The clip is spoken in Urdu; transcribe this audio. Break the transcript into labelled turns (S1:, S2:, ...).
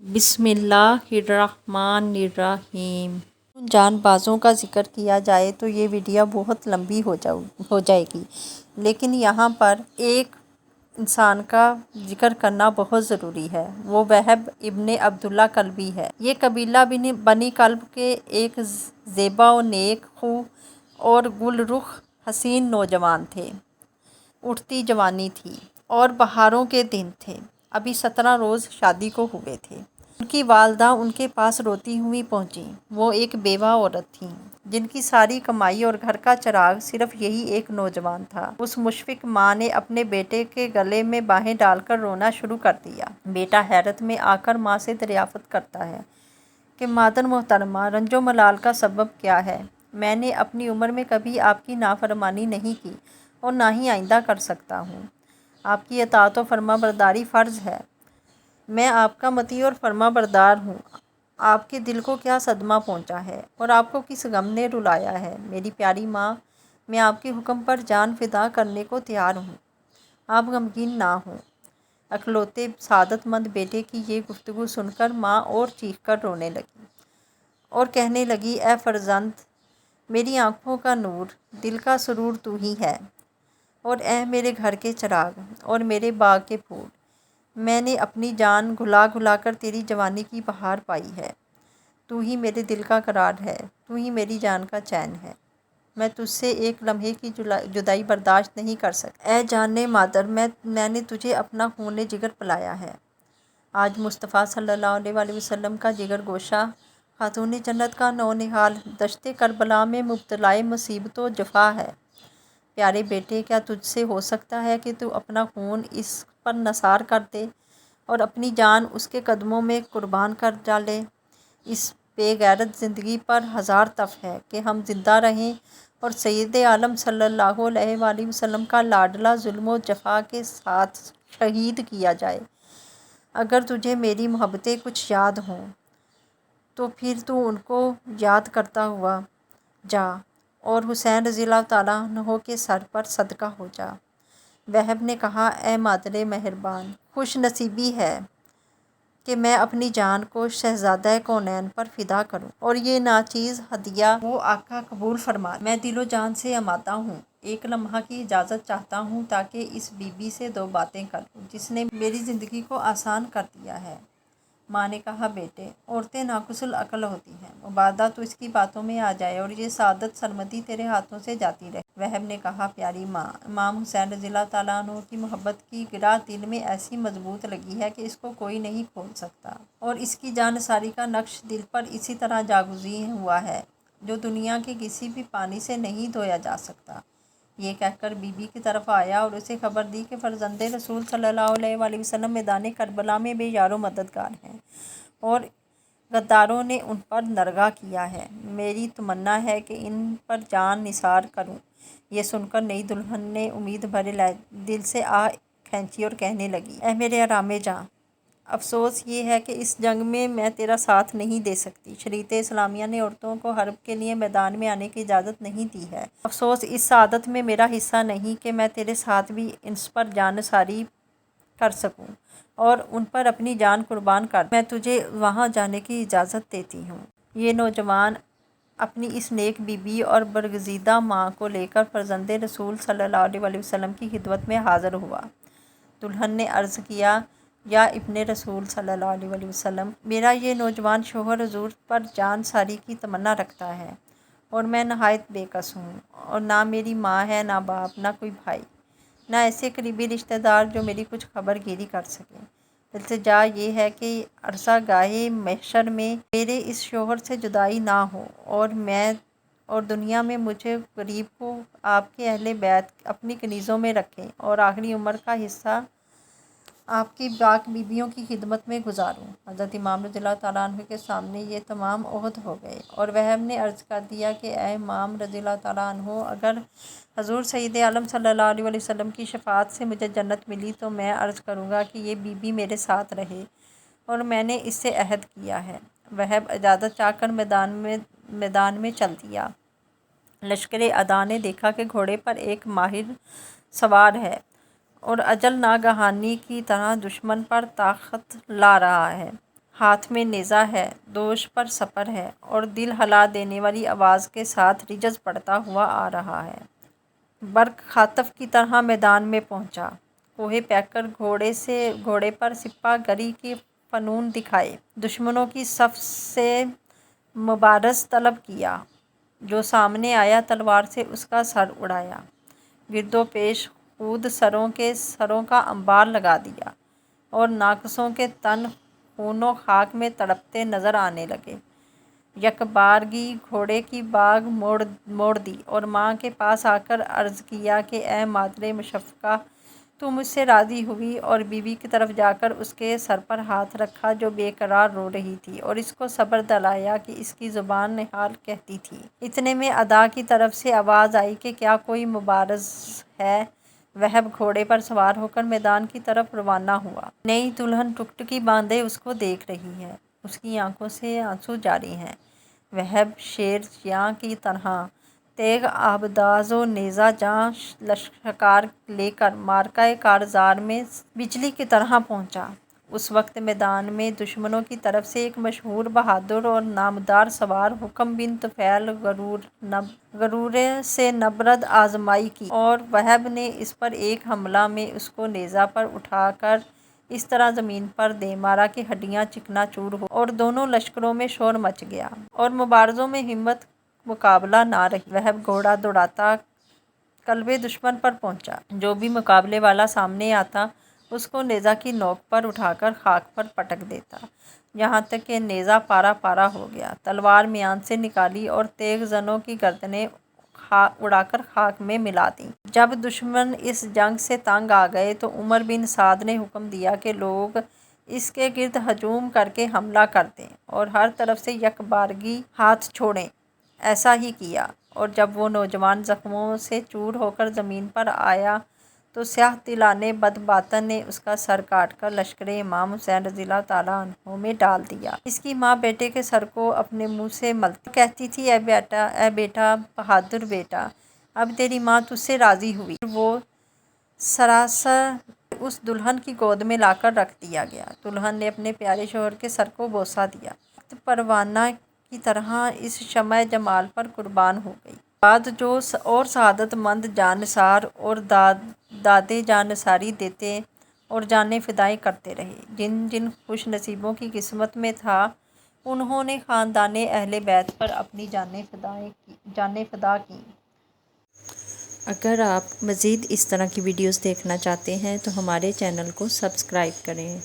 S1: بسم اللہ الرحمن الرحیم۔ جان بازوں کا ذکر کیا جائے تو یہ ویڈیو بہت لمبی ہو جائے گی، لیکن یہاں پر ایک انسان کا ذکر کرنا بہت ضروری ہے۔ وہ وہب ابن عبداللہ کلبی ہے۔ یہ قبیلہ بنی کلب کے ایک زیبا و نیک خو اور گل رخ حسین نوجوان تھے۔ اٹھتی جوانی تھی اور بہاروں کے دن تھے۔ ابھی 17 روز شادی کو ہوئے تھے۔ ان کی والدہ ان کے پاس روتی ہوئی پہنچیں۔ وہ ایک بیوہ عورت تھیں جن کی ساری کمائی اور گھر کا چراغ صرف یہی ایک نوجوان تھا۔ اس مشفق ماں نے اپنے بیٹے کے گلے میں باہیں ڈال کر رونا شروع کر دیا۔ بیٹا حیرت میں آ کر ماں سے دریافت کرتا ہے کہ مادر محترمہ، رنج و ملال کا سبب کیا ہے؟ میں نے اپنی عمر میں کبھی آپ کی نافرمانی نہیں کی اور نہ ہی آئندہ کر سکتا ہوں۔ آپ کی اطاعت و فرما برداری فرض ہے۔ میں آپ کا مطیع اور فرما بردار ہوں۔ آپ کے دل کو کیا صدمہ پہنچا ہے اور آپ کو کس غم نے رلایا ہے؟ میری پیاری ماں، میں آپ کے حکم پر جان فدا کرنے کو تیار ہوں۔ آپ غمگین نہ ہوں۔ اکلوتے سعادت مند بیٹے کی یہ گفتگو سن کر ماں اور چیخ کر رونے لگی اور کہنے لگی، اے فرزند، میری آنکھوں کا نور، دل کا سرور تو ہی ہے، اور اے میرے گھر کے چراغ اور میرے باغ کے پھول، میں نے اپنی جان گھلا گھلا کر تیری جوانی کی بہار پائی ہے۔ تو ہی میرے دل کا قرار ہے، تو ہی میری جان کا چین ہے۔ میں تجھ سے ایک لمحے کی جدائی برداشت نہیں کر سکتی۔ اے جان مادر، میں نے تجھے اپنا خون جگر پلایا ہے۔ آج مصطفیٰ صلی اللہ علیہ وآلہ وسلم کا جگر گوشہ خاتون جنت کا نونہال دشت کربلا میں مبتلائے مصیبت و جفا ہے۔ پیارے بیٹے، کیا تجھ سے ہو سکتا ہے کہ تو اپنا خون اس پر نثار کر دے اور اپنی جان اس کے قدموں میں قربان کر ڈالے؟ اس بے غیرت زندگی پر ہزار تف ہے کہ ہم زندہ رہیں اور سید عالم صلی اللہ علیہ وآلہ وسلم کا لاڈلا ظلم و جفا کے ساتھ شہید کیا جائے۔ اگر تجھے میری محبتیں کچھ یاد ہوں تو پھر تو ان کو یاد کرتا ہوا جا اور حسین رضی اللہ تعالیٰ عنہ کے سر پر صدقہ ہو جا۔ وہب نے کہا، اے مادر مہربان، خوش نصیبی ہے کہ میں اپنی جان کو شہزادہ کونین پر فدا کروں اور یہ ناچیز ہدیہ وہ آقا قبول فرمائے۔ میں دل و جان سے آمادہ ہوں، ایک لمحہ کی اجازت چاہتا ہوں تاکہ اس بی بی سے دو باتیں کر لوں جس نے میری زندگی کو آسان کر دیا ہے۔ ماں نے کہا، بیٹے، عورتیں ناقص العقل ہوتی ہیں، مبادا تو اس کی باتوں میں آ جائے اور یہ سعادت سرمدی تیرے ہاتھوں سے جاتی رہے۔ وہب نے کہا، پیاری ماں، امام حسین رضی اللہ تعالیٰ عنہ کی محبت کی گرہ دل میں ایسی مضبوط لگی ہے کہ اس کو کوئی نہیں کھول سکتا، اور اس کی جانثاری کا نقش دل پر اسی طرح جاگزین ہوا ہے جو دنیا کے کسی بھی پانی سے نہیں دھویا جا سکتا۔ یہ کہہ کر بی بی کی طرف آیا اور اسے خبر دی کہ فرزند رسول صلی اللہ علیہ وآلہ وسلم میدان کربلا میں بے یار و مددگار ہیں اور غداروں نے ان پر نرغہ کیا ہے۔ میری تمنا ہے کہ ان پر جان نثار کروں۔ یہ سن کر نئی دلہن نے امید بھرے دل سے آہ کھینچی اور کہنے لگی، اے میرے آرام جاں، افسوس یہ ہے کہ اس جنگ میں تیرا ساتھ نہیں دے سکتی۔ شریعت اسلامیہ نے عورتوں کو حرب کے لیے میدان میں آنے کی اجازت نہیں دی ہے۔ افسوس اس سعادت میں میرا حصہ نہیں کہ میں تیرے ساتھ بھی اس پر جان نثاری کر سکوں اور ان پر اپنی جان قربان کر دوں۔ میں تجھے وہاں جانے کی اجازت دیتی ہوں۔ یہ نوجوان اپنی اس نیک بی بی اور برگزیدہ ماں کو لے کر فرزند رسول صلی اللہ علیہ وآلہ وسلم کی خدمت میں حاضر ہوا۔ دلہن نے عرض کیا، یا ابن رسول صلی اللہ علیہ وآلہ وسلم، میرا یہ نوجوان شوہر حضور پر جان ساری کی تمنا رکھتا ہے اور میں نہایت بے کس ہوں، اور نہ میری ماں ہے، نہ باپ، نہ کوئی بھائی، نہ ایسے قریبی رشتہ دار جو میری کچھ خبر گیری کر سکے۔ التجا یہ ہے کہ عرصہ گاہے محشر میں میرے اس شوہر سے جدائی نہ ہو اور دنیا میں مجھے غریب کو آپ کے اہل بیت اپنی کنیزوں میں رکھیں اور آخری عمر کا حصہ آپ کی پاک بیویوں کی خدمت میں گزاروں۔ حضرت امام رضی اللہ تعالیٰ عنہ کے سامنے یہ تمام عہد ہو گئے اور وہب نے عرض کر دیا کہ اے امام رضی اللہ تعالیٰ عنہ، اگر حضور سید عالم صلی اللہ علیہ وآلہ وسلم کی شفاعت سے مجھے جنت ملی تو میں عرض کروں گا کہ یہ بی بی میرے ساتھ رہے، اور میں نے اس سے عہد کیا ہے۔ وہب اجازت چاہ کر میدان میں چل دیا۔ لشکر اعداء نے دیکھا کہ گھوڑے پر ایک ماہر سوار ہے اور اجل ناگہانی کی طرح دشمن پر طاقت لا رہا ہے۔ ہاتھ میں نیزہ ہے، دوش پر سپر ہے اور دل ہلا دینے والی آواز کے ساتھ رجز پڑتا ہوا آ رہا ہے۔ برق خاطف کی طرح میدان میں پہنچا، کوہ پیکر گھوڑے پر سپہ گری کے فنون دکھائے، دشمنوں کی صف سے مبارز طلب کیا، جو سامنے آیا تلوار سے اس کا سر اڑایا، گرد و پیش خود سروں کا انبار لگا دیا اور ناقصوں کے تن خون و خاک میں تڑپتے نظر آنے لگے۔ یکبارگی گھوڑے کی باگ موڑ دی اور ماں کے پاس آ کر عرض کیا کہ اے مادر مشفقہ، تو مجھ سے راضی ہوئی، اور بیوی کی طرف جا کر اس کے سر پر ہاتھ رکھا جو بے قرار رو رہی تھی، اور اس کو صبر دلایا کہ اس کی زبان نہال کہتی تھی۔ اتنے میں ادا کی طرف سے آواز آئی کہ کیا کوئی مبارز ہے؟ وہب گھوڑے پر سوار ہو کر میدان کی طرف روانہ ہوا۔ نئی دلہن ٹکٹکی باندھے اس کو دیکھ رہی ہے، اس کی آنکھوں سے آنسو جاری ہیں۔ وہب شیر یاں کی طرح تیغ آبداز و نیزہ جاں لشکار لے کر معرکہ کارزار میں بجلی کی طرح پہنچا۔ اس وقت میدان میں دشمنوں کی طرف سے ایک مشہور بہادر اور نامدار سوار حکم بن طفیل غرور سے نبرد آزمائی کی، اور وہب نے اس پر ایک حملہ میں اس کو نیزہ پر اٹھا کر اس طرح زمین پر دے مارا کہ ہڈیاں چکنا چور ہو اور دونوں لشکروں میں شور مچ گیا اور مبارزوں میں ہمت مقابلہ نہ رہی۔ وہب گھوڑا دوڑاتا قلبِ دشمن پر پہنچا، جو بھی مقابلے والا سامنے آتا اس کو نیزہ کی نوک پر اٹھا کر خاک پر پٹک دیتا، یہاں تک کہ نیزہ پارا پارا ہو گیا۔ تلوار میان سے نکالی اور تیغ زنوں کی گردنیں اڑا کر خاک میں ملا دیں۔ جب دشمن اس جنگ سے تنگ آ گئے تو عمر بن سعد نے حکم دیا کہ لوگ اس کے گرد ہجوم کر کے حملہ کر دیں اور ہر طرف سے یکبارگی ہاتھ چھوڑیں۔ ایسا ہی کیا، اور جب وہ نوجوان زخموں سے چور ہو کر زمین پر آیا تو سیاہ دلانہ بدباطن نے اس کا سر کاٹ کر لشکر امام حسین رضی اللہ تعالیٰ عنہ میں ڈال دیا۔ اس کی ماں بیٹے کے سر کو اپنے منہ سے ملتی کہتی تھی، اے بیٹا بہادر بیٹا، اب تیری ماں تجھ سے راضی ہوئی۔ پھر وہ سراسر اس دلہن کی گود میں لا کر رکھ دیا گیا۔ دلہن نے اپنے پیارے شوہر کے سر کو بوسہ دیا، پروانہ کی طرح اس شمع جمال پر قربان ہو گئی۔ بعد جو اور سعادت مند جانثار اور دادِ جانثاری دیتے اور جانیں فدائیں کرتے رہے، جن جن خوش نصیبوں کی قسمت میں تھا، انہوں نے خاندان اہل بیت پر اپنی جانیں فدا کیں۔ اگر آپ مزید اس طرح کی ویڈیوز دیکھنا چاہتے ہیں تو ہمارے چینل کو سبسکرائب کریں۔